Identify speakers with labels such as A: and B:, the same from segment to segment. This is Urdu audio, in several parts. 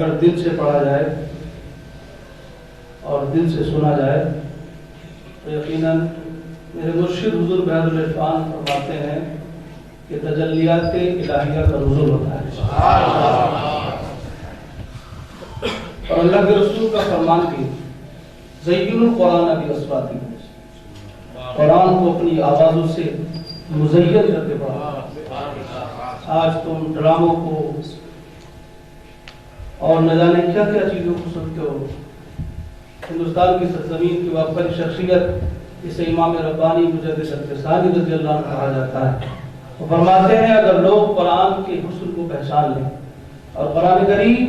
A: اگر دل سے پڑھا جائے اور دل سے سنا جائے تو یقیناً میرے مرشد حضور بحر العرفان فرماتے ہیں کہ تجلیات الہیہ کا نزول ہوتا ہے، اور اللہ کے رسول کا فرمان بھی زین القرآن باصواتکم، قرآن کو اپنی آوازوں سے مزین کر کے پڑھا۔ آج تم ڈراموں کو اور نہ جانے کیا کیا چیزوں کو سنتے ہو۔ ہندوستان کی سرزمین کی واقعی شخصیت اسے امام ربانی مجدد اقتصادی رضی اللہ عنہ کہا جاتا ہے۔ وہ فرماتے ہیں اگر لوگ قرآن کے حسن کو پہچان لیں اور قرآن کریم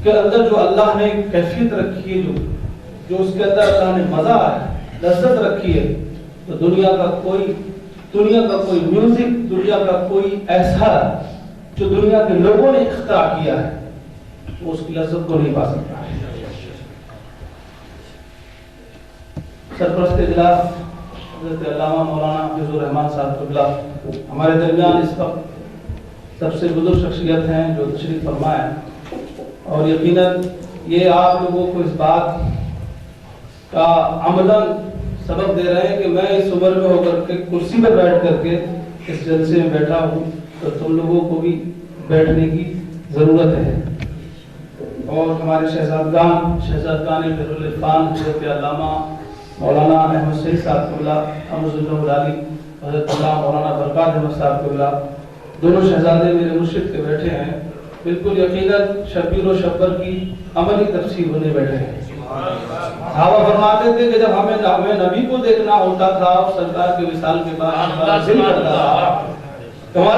A: کے اندر جو اللہ نے کیفیت رکھی ہے، جو اس کے اندر اللہ نے مزہ ہے، لذت رکھی ہے، تو دنیا کا کوئی میوزک، دنیا کا کوئی ایسا جو دنیا کے لوگوں نے اختراع کیا ہے وہ اس کی لذت کو نہیں پا سکتا۔ سرپرست اجلاس حضرت علامہ مولانا حفیظ الرحمان صاحب قبلہ ہمارے درمیان اس وقت سب سے بزرگ شخصیت ہیں جو تشریف فرما ہے، اور یقیناً یہ آپ لوگوں کو اس بات کا عملاً سبب دے رہے ہیں کہ میں اس عمر میں ہو کر کے کرسی پہ بیٹھ کر کے اس جلسے میں بیٹھا ہوں، تو تم لوگوں کو بھی بیٹھنے کی ضرورت ہے۔ اور ہمارے شہزادگان بحر العرفان حضرت علامہ مولانا احمد سعید صاحب قبلہ امرض اللہ علی، حضرت اللہ مولانا برکات احمد صاحب قبلہ، دونوں شہزادے میرے مرشد کے بیٹھے ہیں۔ بالکل یقیناً شبیر و شبر کی عملی تفسیر ہونے بیٹھے ہیں۔ صحابہ فرماتے تھے کہ جب ہمیں نبی کو دیکھنا ہوتا تھا سرکار کے وصال کے بعد ہمارا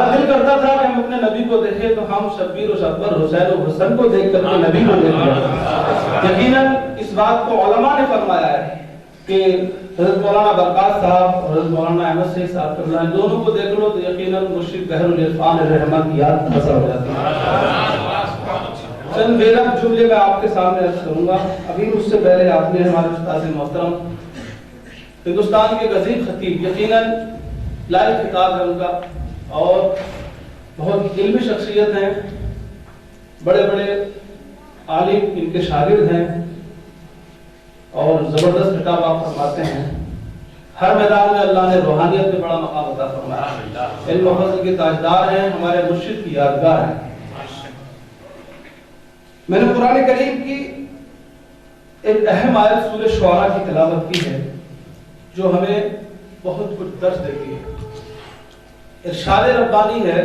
A: دل کرتا تھا کہ ہم اپنے نبی کو دیکھیں تو ہم شبیر و شبر، حسین و حسن کو دیکھ کر کے نبی کو دیکھیں۔ یقیناً اس بات کو علماء نے فرمایا ہے کہ حضرت مولانا برکات صاحب اور حضرت مولانا احمد سعید صاحب قبلہ دونوں کو دیکھ لو تو یقیناً مرشد بحر العرفان الرحمن کی یاد تازہ ہو جاتی ہے۔ چند بیرق جملے میں آپ کے سامنے عرض کروں گا۔ ابھی مجھ سے پہلے آپ نے ہمارے استاد محترم ہندوستان کے غزیر خطیب، یقیناً لائق خطاب ہے ان کا، اور بہت علمی شخصیت ہیں، بڑے بڑے عالم ان کے شاگرد ہیں، اور زبردست خطاب آپ فرماتے ہیں۔ ہر میدان میں اللہ نے روحانیت میں بڑا مقام عطا فرمایا، علم و فضل کے تاجدار ہیں، ہمارے مرشد کی یادگار ہیں۔ میں نے قرآن کریم کی ایک اہم آیت سورہ شعراء کی تلاوت کی ہے جو ہمیں بہت کچھ درس دیتی ہے۔ ارشاد ربانی ہے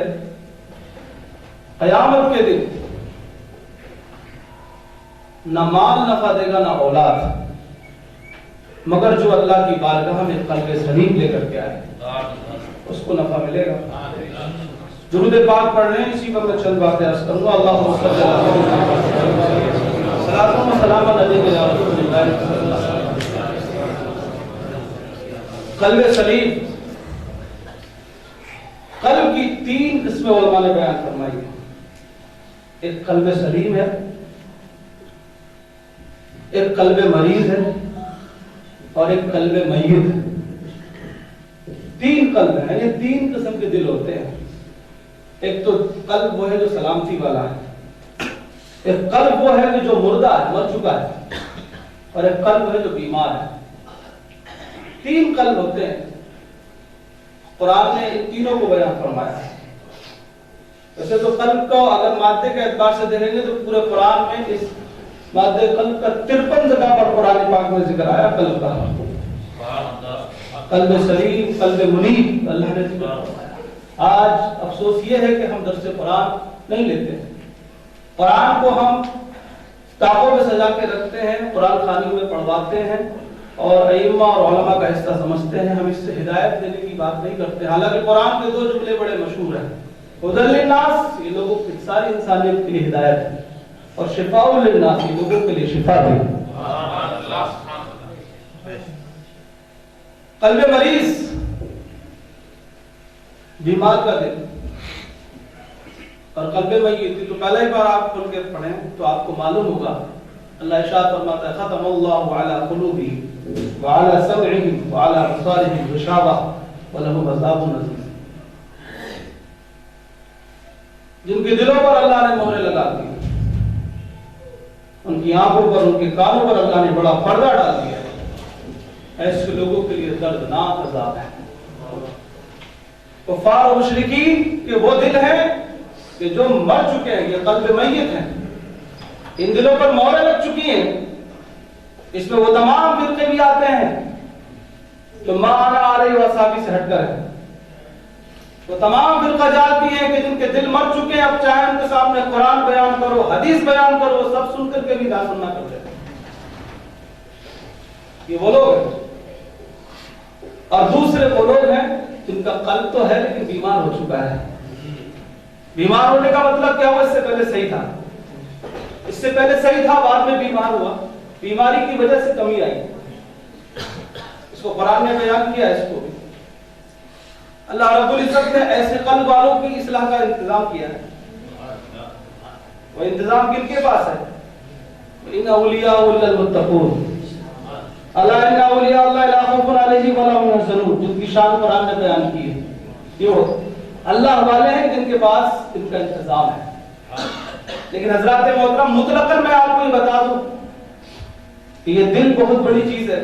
A: قیامت کے دن نہ مال نفع دے گا نہ اولاد، مگر جو اللہ کی بارگاہ میں قلب سلیم لے کر کے آئے اس کو نفع ملے گا۔ درود پاک پڑھ رہے ہیں، اسی پر میں چند باتیں عرض کروں گا۔ اللہم صلی اللہ علیہ وسلم، صلاۃ و سلام علی رسول اللہ صلی اللہ علیہ وسلم۔ قلب سلیم، قلب کی تین قسمیں علماء نے بیان فرمائی ہیں۔ ایک قلب سلیم ہے، ایک قلب مریض ہے، اور ایک قلب میت ہے۔ تین قلب ہیں، یہ تین قسم کے دل ہوتے ہیں۔ ایک تو قلب وہ ہے جو سلامتی والا ہے، ایک قلب وہ ہے کہ جو مردہ ہے، مر چکا ہے، اور ایک قلب ہے جو بیمار ہے۔ تین قلب ہوتے ہیں، قرآن نے ان تینوں کو بیان فرمایا ہے۔ ویسے تو قلب کو اگر مادے کے اعتبار سے دیکھیں گے تو پورے قرآن میں اس مادے قلب کا 53 جگہ پر قرآن پاک میں ذکر آیا قلب کا۔ قلب سلیم، قلب منیب اللہ نے ذکر فرمایا۔ آج افسوس یہ ہے کہ ہم درس قرآن نہیں لیتے ہیں، قرآن کو ہم کتابوں میں سجا کے رکھتے ہیں، قرآن خوانیوں میں پڑھواتے ہیں، اور ائمہ اور علماء کا حصہ سمجھتے ہیں، ہم اس سے ہدایت دینے کی بات نہیں کرتے۔ حالانکہ قرآن کے 2 جملے بڑے مشہور ہیں، ہدی للناس، یہ لوگوں کی ساری انسانیت کے لیے ہدایت ہے، اور شفاء للناس، یہ لوگوں کے لیے شفا ہے۔ قلب مریض، بیمار کا دل، اور قلب میت، تو پہلے ہی بار آپ کھول کے پڑھیں تو آپ کو معلوم ہوگا۔ اللہ ارشاد فرماتا ہے ختم اللہ علی قلوبہم وعلی سمعہم وعلی ابصارہم غشاوہ ولہم عذاب عظیم۔ جن کے دلوں پر اللہ نے مہریں لگا دی, ان کی آنکھوں پر, ان کے کانوں پر اللہ نے بڑا پردہ ڈال دیا, ایسے لوگوں کے لیے دردناک عذاب ہے. کفار و مشرکین کے وہ دل ہیں کہ جو مر چکے ہیں, یہ قلب میت ہیں, ان دلوں پر مہریں لگ چکی ہیں. اس میں وہ تمام فرقے بھی آتے ہیں جو مانا علیہ وصحابی سے ہٹ کر ہیں. وہ تمام فرقہ جات بھی ہیں کہ جن کے دل مر چکے ہیں, اب چاہے ان کے سامنے قرآن بیان کرو, حدیث بیان کرو, وہ سب سن کر کے بھی نہ سننا کرتے ہیں. یہ وہ لوگ ہیں. اور دوسرے وہ لوگ ہیں جن کا قلب تو ہے لیکن بیمار ہو چکا ہے. بیمار ہونے کا مطلب کیا ہوا؟ اس سے پہلے صحیح تھا, اس سے پہلے صحیح تھا, بعد میں بیمار ہوا, بیماری کی وجہ سے کمی آئی. اس کو قرآن نے بیان کیا. اس کو اللہ رب العزت نے ایسے قلب والوں کی اصلاح کا انتظام کیا ہے. وہ انتظام کن کے پاس ہے؟ ان اولیاء المتقون, اللہ ان اولیاء اللہ لا خوف علیہم ولا هم يحزنون, جن کی شان قرآن نے بیان کی ہے. یہ اللہ والے ہیں جن کے پاس ان کا انتظام ہے. لیکن حضرات محترم, مطلقاً میں آپ کو یہ بتا دوں کہ یہ دل بہت بڑی چیز ہے.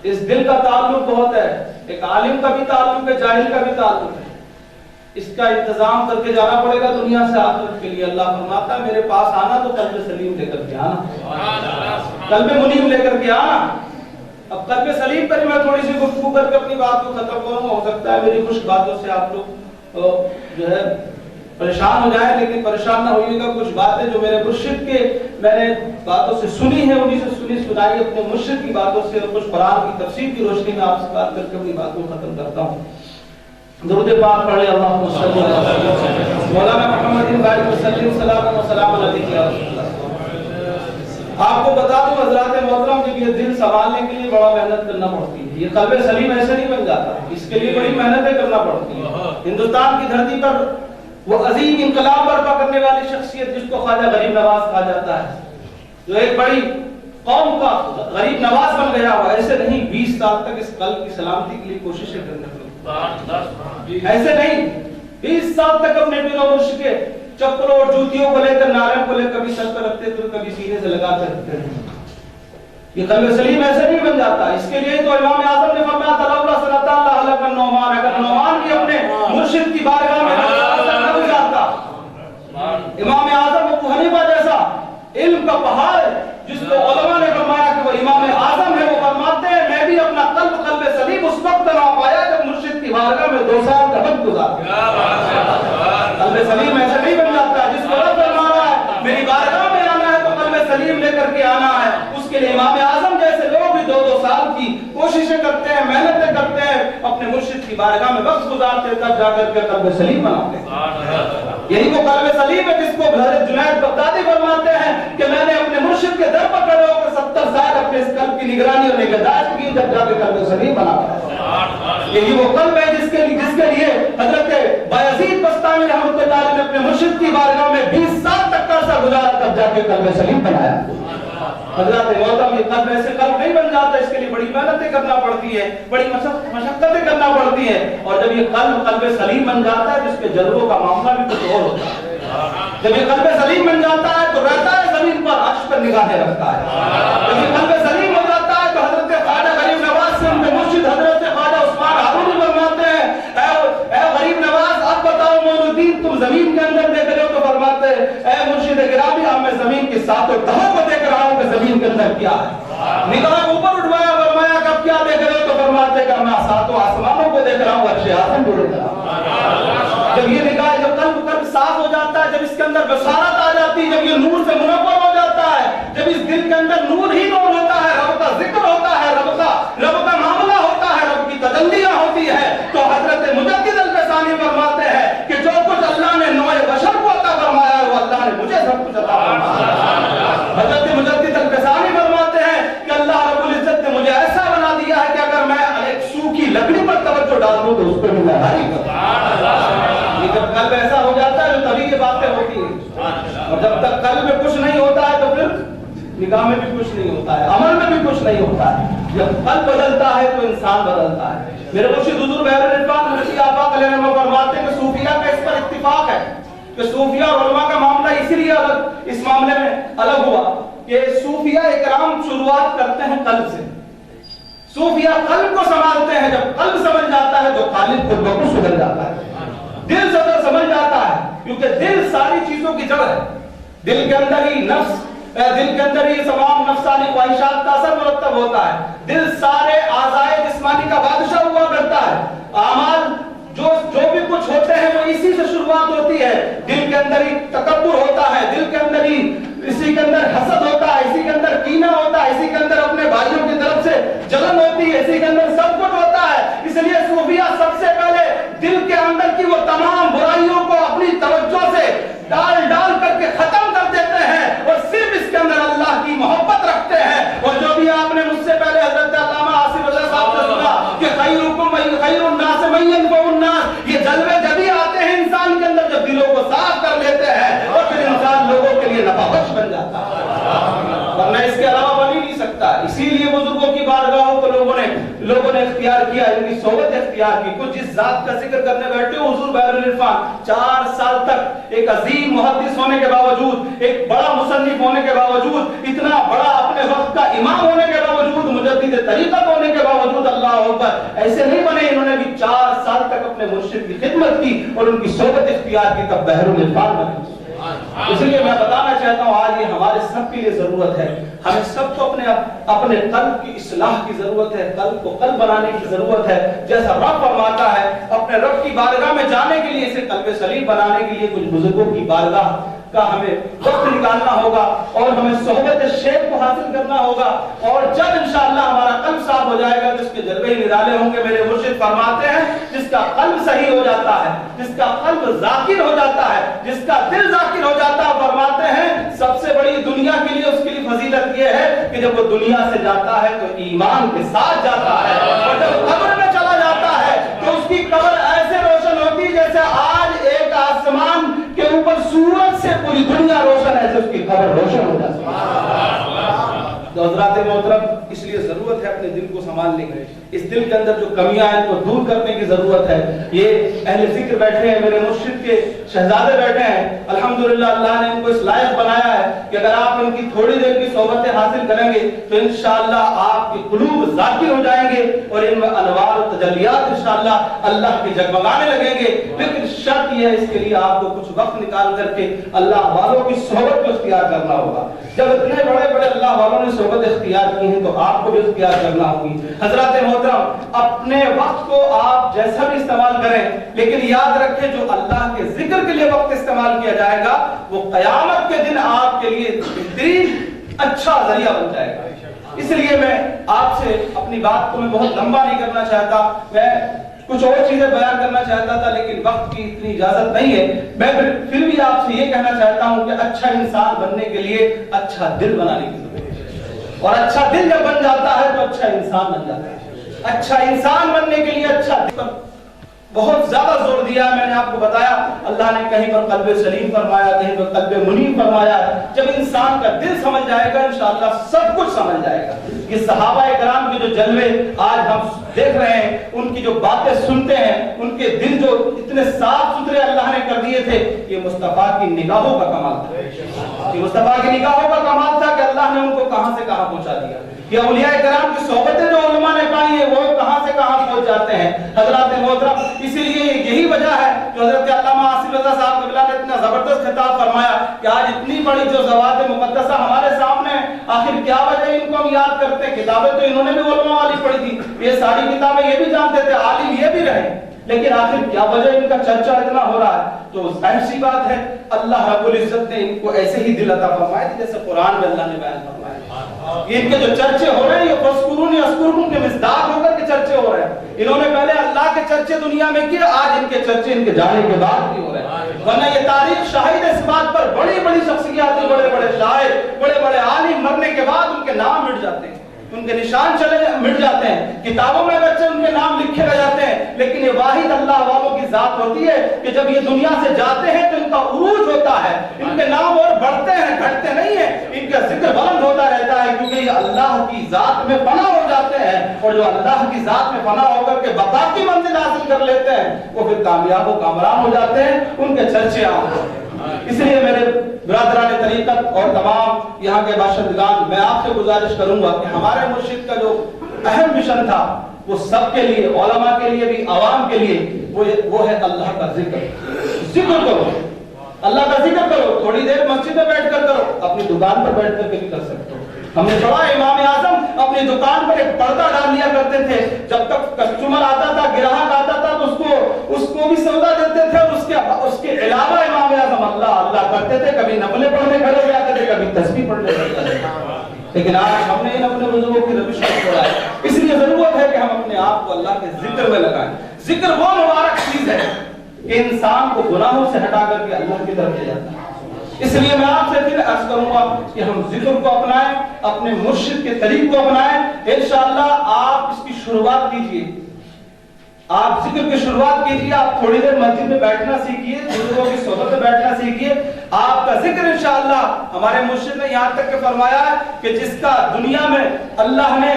A: اس دل کا تعلق بہت ہے, ایک عالم کا بھی تعلق ہے, جاہل کا بھی تعلق ہے. اس کا انتظام کر کے جانا پڑے گا دنیا سے آخرت کے لیے. اللہ فرماتا ہے میرے پاس آنا تو قلب سلیم لے کر کے آنا, قلب منیب لے کر کے آنا. اب قلب سلیم پر میں تھوڑی سی گفتگو کر کے اپنی بات کو ختم کروں. ہو سکتا ہے میری کچھ باتوں سے آپ لوگ جو ہے پریشان ہو جائیں, لیکن پریشان نہ ہوئیے گا. کچھ باتیں جو میرے مرشد کے میں نے باتوں سے سنی ہیں, انہی سے سنی سنائی اپنے مرشد کی باتوں سے, اور کچھ قرآن کی تفسیر کی روشنی میں آپ سے بات کر کے اپنی باتوں کو ختم کرتا ہوں. درود پاک پڑھے اللہم صلی اللہ علیہ وسلم مولانا محمد بارک وسلم سلام و سلام علیک یا رسول اللہ. آپ کو بتا دوں حضرات محترم, جب یہ دل سنبھالنے کے لیے بڑا محنت کرنا پڑتی ہے. یہ قلب سلیم ایسے نہیں بن جاتا, اس کے لیے بڑی محنتیں کرنا پڑتی ہیں. ہندوستان کی دھرتی پر وہ عظیم انقلاب برپا کرنے والی شخصیت جس کو خواجہ غریب نواز کہا جاتا ہے, جو ایک بڑی قوم کا غریب نواز بن گیا ہوا, ایسے نہیں 20 سال تک اس قلب کی سلامتی کے لیے کوششیں کرنے پڑی. ایسے نہیں 20 سال تک اپنے پیر و مرشد کے چپلوں اور جوتیوں کو لے کر, نعروں کو لے کر کبھی سر پر رکھتے تھے, کبھی سینے سے لگا کر رکھتے تھے. یہ قلب سلیم ایسے نہیں بن جاتا. اس کے لیے تو امام اعظم نے فرمایا تھا لولا صلی اللہ علیہ النعمان, اگر نعمان بھی اپنے مرشد کی بارگاہ میں نہ جاتا. امام اعظم ابو حنیفہ جیسا علم کا پہاڑ جس کو علماء نے فرمایا کہ وہ امام اعظم ہے, وہ فرماتے ہیں میں بھی اپنا قلب سلیم اس وقت نہ پایا جب مرشد کی بارگاہ میں 2 سال کا وقت گزارا. قلب سلیم ایسے نہیں بن جاتا. جس کو رب فرما رہا ہے میری بارگاہ میں آنا ہے تو قلب سلیم لے کر کے آنا ہے. اس کے لیے امام اعظم جیسے لوگ بھی 2 سال کی کوششیں کرتے ہیں, محنتیں کرتے ہیں, اپنے مرشد کی بارگاہ میں وقت گزارتے, تب جا کر کے قلب سلیم بناتے ہیں. یہی وہ قلب سلیم ہے جس کو حضرت جنید بغدادی فرماتے ہیں کہ میں نے اپنے مرشد کے در پر کھڑے ہو کر 70 سال اپنے اس قلب کی نگرانی اور نگہداشت کی, جب جا کے قلب سلیم بنا. یہی وہ قلب ہے جس کے لیے حضرت بایزید بستامی رحمۃ اللہ علیہ نے اپنے مرشد کی بارگاہ میں 20 سال تک کا عرصہ گزارا, تب جا کے قلب سلیم بنایا. حضرات محترم, یہ قلب ایسے قلب نہیں بن جاتا. اس کے لیے بڑی محنتیں کرنا پڑتی ہے, بڑی مشقتیں کرنا پڑتی ہے. اور جب یہ قلب سلیم بن جاتا ہے, جس کے جذبوں کا معاملہ بھی کچھ اور ہوتا ہے. جب یہ قلب سلیم بن جاتا ہے تو رہتا ہے زمین پر, عرش پر نگاہیں رکھتا ہے. جب یہ قلب سلیم ہو جاتا ہے تو حضرت خواجہ غریب نواز سے ان کے مرشد حضرت خواجہ عثمان ہارونی فرماتے ہیں اے غریب نواز, اب بتاؤ معین الدین تم زمین کے اندر دیکھ رہے ہو, تو فرماتے ہیں اے مرشد گرامی اب میں زمین کی ساتوں تہوں کو دیکھ رہا ہوں کہ زمین کے اندر کیا ہے. نگاہ اوپر اٹھوایا, فرمایا کہ اب کیا دیکھ رہے ہو, تو فرماتے کہ میں ساتوں آسمانوں کو دیکھ رہا ہوں, عرش اعظم کو دیکھ رہا ہوں. جب یہ نگاہ, جب قلب صاف ہو جاتا ہے, جب اس کے اندر بصارت آ جاتی ہے, جب یہ نور سے منور ہو جاتا ہے, جب اس دل کے اندر نور ہی نور ہوتا ہے, رب کا ذکر ہوتا ہے, رب کا معاملہ ہوتا ہے, رب کی تجلیاں ہوتی ہے, تو حضرت مجدد الفسانی فرماتے ہیں کہ جو کچھ اللہ نے نوع بشر کو عطا فرمایا ہے وہ اللہ نے مجھے سب کچھ عطا فرمایا. حضرت مجدد الفسانی فرماتے ہیں کہ اللہ رب العزت نے مجھے ایسا بنا دیا ہے کہ اگر میں ایک سوکھی لکڑی پر توجہ ڈال دوں تو اس پہ میں ہاری کروں. جب قلب ایسا ہو جاتا ہے تو تبھی یہ باتیں ہوتی ہیں. اور جب تک قلب میں کچھ نہیں ہوتا ہے تو پھر نگاہ میں بھی کچھ نہیں ہوتا ہے, عمل میں بھی کچھ نہیں ہوتا ہے. جب قلب بدلتا ہے تو انسان بدلتا ہے. میرے مرشد حضور بہر الرفان حضرت آفاق علیہ السلام فرماتے ہیں کہ صوفیہ کا اس پر اتفاق ہے کہ صوفیہ اور علماء کا معاملہ اسی لیے الگ اس معاملے میں الگ ہوا کہ صوفیہ اکرام شروعات کرتے ہیں قلب سے. صوفیہ قلب کو سنبھالتے ہیں. جب قلب سمجھ جاتا ہے تو قالب خود بخود سدھر جاتا ہے. دل صدر سمجھ جاتا ہے کیونکہ دل ساری چیزوں کی جڑ ہے. دل کے اندر ہی نفس، دل کے اندر ہی تمام نفسانی خواہشات کا اثر مرتب ہوتا ہے. دل سارے اعضائے جسمانی کا بادشاہ ہوا کرتا ہے. اعمال جو بھی کچھ ہوتے ہیں وہ اسی سے شروعات ہوتی ہے. دل کے اندر ہی تکبر ہوتا ہے، دل کے اندر ہی اسی کے اندر حسد ہوتا ہے، اسی کے اندر کینہ ہوتا ہے، اسی کے اندر اپنے بھائیوں کی طرف سے جلن ہوتی ہے، اسی کے اندر سب کچھ ہوتا ہے. اس لیے صوفیہ سب سے پہلے دل کے اندر کی وہ تمام برائیوں کو اپنی توجہ سے ڈال کر کے ختم کر دیتے ہیں اور صرف اس کے اندر اللہ کی محبت رکھتے ہیں. اور جو بھی آپ نے مجھ سے پہلے حضرت علامہ آصف رضا صاحب سے سنا کہ خیر الناس من ينفع الناس، یہ جلوے جبھی آتے ہیں انسان کے اندر جب دلوں کو صاف کر لیتے ہیں اور پھر انسان لوگوں کے لیے نفع بخش بن جاتا ہے، ورنہ اس کے علاوہ بن ہی نہیں سکتا. اسی لیے بزرگوں کی بارگاہوں کو لوگوں نے اختیار کیا، ان کی صحبت اختیار کی. کچھ جس ذات کا ذکر کرنے بیٹھے ہو حضور بحر العرفان، 4 سال تک ایک عظیم محدث ہونے کے باوجود، ایک بڑا مصنف ہونے کے باوجود، اتنا بڑا اپنے وقت کا امام ہونے کے باوجود، مجدد طریقت ہونے کے باوجود، اللہ اکبر، ایسے نہیں بنے. انہوں نے بھی 4 سال تک اپنے مرشد کی خدمت کی اور ان کی صحبت اختیار کی، تب بحر العرفان بنے. اس لیے میں بتانا چاہتا ہوں آج یہ ہمارے سب کے لیے ضرورت ہے. ہمیں سب کو اپنے قلب کی اصلاح کی ضرورت ہے، قلب کو قلب بنانے کی ضرورت ہے. جیسا رب فرماتا ہے اپنے رب کی بارگاہ میں جانے کے لیے، اسے قلب سلیم بنانے کے لیے کچھ بزرگوں کی بارگاہ کا ہمیں وقت نکالنا ہوگا اور ہمیں صحبت شیخ کو حاصل کرنا ہوگا. اور جب انشاءاللہ ہمارا قلب صاف ہو جائے گا، جس کے جلوے نرالے ہوں گے. میرے مرشد فرماتے ہیں جس کا قلب صحیح ہو جاتا ہے، جس کا قلب ذاکر ہو جاتا ہے، جس کا دل ذاکر ہو جاتا ہے، فرماتے ہیں سب سے بڑی دنیا کے لیے اس کے لیے فضیلت یہ ہے کہ جب وہ دنیا سے جاتا ہے تو ایمان کے ساتھ جاتا ہے، اور جب قبر میں چلا جاتا ہے تو اس کی قبر ایسے روشن ہوتی جیسے آج ایک آسمان کے اوپر سورج سے پوری دنیا روشن ہے، ایسے اس کی قبر روشن ہو جاتی ہے. تو حضرات محترم، اس لیے ضرورت ہے اپنے دل کو سنبھالنے کی. اس دل کے اندر جو کمیاں ہیں ان کو دور کرنے کی ضرورت ہے. یہ اہل ذکر بیٹھے ہیں، میرے مرشد کے شہزادے بیٹھے ہیں، الحمدللہ اللہ نے ان کو اس لائق بنایا ہے کہ اگر آپ ان کی تھوڑی دیر کی صحبتیں حاصل کریں گے تو انشاءاللہ آپ کے قلوب ذاکر ہو جائیں گے اور ان میں انوار و تجلیات انشاءاللہ اللہ کے جگمگانے لگیں گے. لیکن شرط یہ ہے اس کے لیے آپ کو کچھ وقت نکال کر کے اللہ والوں کی صحبت کو اختیار کرنا ہوگا. جب اتنے بڑے بڑے اللہ والوں نے صحبت اختیار کی ہے تو آپ کو بھی اختیار کرنا ہوگی. حضرات محترم، اپنے وقت کو آپ جیسا بھی استعمال کریں، لیکن یاد رکھیں جو اللہ کے ذکر کے لیے وقت استعمال کیا جائے گا وہ قیامت کے دن آپ کے لیے بہترین اچھا ذریعہ بن جائے گا. اس لیے میں آپ سے اپنی بات کو میں بہت لمبا نہیں کرنا چاہتا، میں کچھ اور چیزیں بیان کرنا چاہتا تھا لیکن وقت کی اتنی اجازت نہیں ہے. میں پھر بھی آپ سے یہ کہنا چاہتا ہوں کہ اچھا انسان بننے کے لیے اچھا دل بنانے کی ضرورت ہے، اور اچھا دل جب بن جاتا ہے تو اچھا انسان بن جاتا ہے. اچھا انسان بننے کے لیے اچھا دل پر بہت زیادہ زور دیا. میں نے آپ کو بتایا اللہ نے کہیں پر قلب سلیم فرمایا، کہیں پر قلب منیب فرمایا. جب انسان کا دل سمجھ جائے گا انشاءاللہ سب کچھ سمجھ جائے گا. یہ صحابہ کرام کے جو جلوے آج ہم دیکھ رہے ہیں، ان کی جو باتیں سنتے ہیں، ان کے دل جو اتنے صاف ستھرے اللہ نے کر دیے تھے، یہ مصطفیٰ کی نگاہوں کا کمال تھا. یہ مصطفیٰ کی نگاہوں کا کمال تھا کہ اللہ نے ان کو کہاں سے کہاں پہنچا دیا. یہ اولیاء کرام کی صحبتیں جو علماء نے پائی ہیں وہ کہاں سے کہاں پہنچ جاتے ہیں. حضرات محترم، اسی لیے یہی وجہ ہے جو حضرت علامہ آصف رضا صاحب قبلہ نے اتنا زبردست خطاب فرمایا کہ آج اتنی بڑی جو ذوات مقدسہ ہمارے سامنے، آخر کیا وجہ ان کو ہم یاد کرتے ہیں؟ کتابیں تو انہوں نے بھی علماء والی پڑھی تھی، یہ ساری کتابیں یہ بھی جانتے تھے، عالم یہ بھی رہے، لیکن آخر کیا وجہ ان کا چرچا اتنا ہو رہا ہے؟ تو ظاہر سی بات ہے اللہ رب العزت نے ان کو ایسے ہی دل عطا فرمائے تھے جیسے قرآن میں اللہ نے بیان فرمایا. ان کے جو چرچے ہو رہے ہیں یہ فذکرونی اذکرکم کے مصداق ہو کر کے چرچے ہو رہے ہیں. انہوں نے پہلے اللہ کے چرچے دنیا میں کیے، آج ان کے چرچے ان کے جانے کے بعد بھی ہو رہے ہیں. ورنہ یہ تاریخ شاہد ہے اس بات پر، بڑی بڑی شخصیات، بڑے بڑے شاعر، بڑے بڑے عالم مرنے کے بعد ان کے نام مٹ جاتے ہیں، ان کے نشان مٹ جاتے ہیں، کتابوں میں بچے ان کے نام لکھے رہ جاتے ہیں. لیکن یہ واحد اللہ والوں کی ذات ہوتی ہے کہ جب یہ دنیا سے جاتے ہیں تو ان کا عروج ہوتا ہے، ان کے نام اور بڑھتے ہیں، گھٹتے نہیں ہیں، ان کا ذکر بلند ہوتا رہتا ہے کیونکہ یہ اللہ کی ذات میں فنا ہو جاتے ہیں. اور جو اللہ کی ذات میں فنا ہو کر کے بقا کی منزل حاصل کر لیتے ہیں وہ پھر کامیاب و کامران ہو جاتے ہیں، ان کے چرچے عام ہوتے ہیں. اس لیے میرے برادران طریقت اور تمام یہاں کے باشندگان، میں آپ سے گزارش کروں گا کہ ہمارے مرشد کا جو اہم مشن تھا وہ سب کے لیے، علماء کے لیے بھی، عوام کے لیے، وہ ہے اللہ کا ذکر کرو، اللہ کا ذکر کرو. تھوڑی دیر مسجد میں بیٹھ کر کرو، اپنی دکان پر بیٹھ کر کے بھی کر سکتے ہو. ہم نے پڑھا امام اعظم اپنی دکان پر ایک پردہ ڈال لیا کرتے تھے، جب تک کسٹمر آتا تھا، گراہک آتا تھا تو اس کو بھی سودا دیتے تھے، اور اس کے علاوہ امام اعظم اللہ کرتے تھے. کبھی نفلیں پڑھنے کھڑے ہو جاتے تھے، کبھی تسبیح پڑھنے کھڑے ہو جاتے تھے. لیکن آج ہم نے ان اپنے بزرگوں کی روش کو چھوڑا ہے. اس لیے ضرورت ہے کہ ہم اپنے آپ کو اللہ کے ذکر میں لگائیں. ذکر وہ مبارک چیز ہے کہ انسان کو گناہوں سے ہٹا کر کے اللہ کی طرف لے جاتا ہے. اس لیے میں آپ سے پھر عرض کروں گا کہ ہم ذکر کو اپنائیں، اپنے مرشد کے طریق کو اپنائیں. انشاءاللہ آپ اس کی شروعات کیجئے، آپ ذکر کی شروعات کیجئے. آپ تھوڑی دیر مسجد میں بیٹھنا سیکھیے، بزرگوں کی صحبت میں بیٹھنا سیکھیے. آپ کا ذکر انشاءاللہ، ہمارے مرشد نے یہاں تک کہ فرمایا ہے کہ جس کا دنیا میں اللہ نے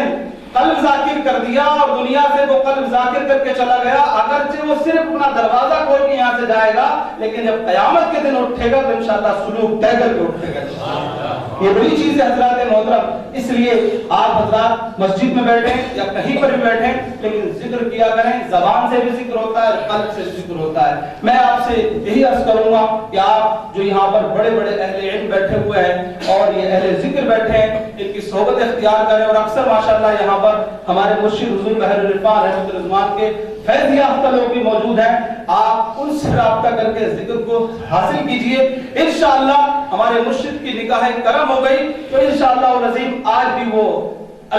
A: قلب ذاکر کر دیا اور دنیا سے وہ قلب ذاکر کر کے چلا گیا، اگرچہ وہ صرف اپنا دروازہ کھول کے یہاں سے جائے گا، لیکن جب قیامت کے دن اٹھے گا تو انشاءاللہ سلوک طے کر کے اٹھے گا. یہ بڑی چیز ہے حضرات محترم. اس لیے آپ حضرات مسجد میں بیٹھیں یا کہیں پر بھی بیٹھیں، لیکن ذکر کیا کریں. زبان سے بھی ذکر ہوتا ہے، قلب سے ذکر ہوتا ہے. میں آپ سے یہی عرض کروں گا کہ آپ جو یہاں پر بڑے بڑے اہل علم بیٹھے ہوئے ہیں اور یہ اہل ذکر بیٹھے ہیں، ان کی صحبت اختیار کریں. اور اکثر ماشاءاللہ یہاں پر ہمارے مرشد حضور بحر العرفان رحمۃ الرحمان کے فیض یافتہ لوگ بھی موجود ہیں. آپ ان سے رابطہ کر کے ذکر کو حاصل کیجئے. انشاءاللہ ہمارے مرشد کی نگاہ کرم ہو گئی تو انشاءاللہ العظیم آج بھی وہ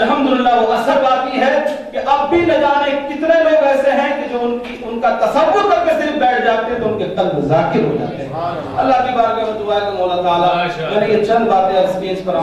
A: الحمدللہ وہ اثر باقی ہے کہ اب بھی نہ جانے کتنے لوگ ایسے ہیں کہ جو ان کا تصور کر کے صرف بیٹھ جاتے ہیں تو ان کے قلب ذاکر ہو جاتے ہیں. اللہ کی بارگاہ میں دعا ہے کہ مولا تعالیٰ میں نے یہ چند باتیں اس پر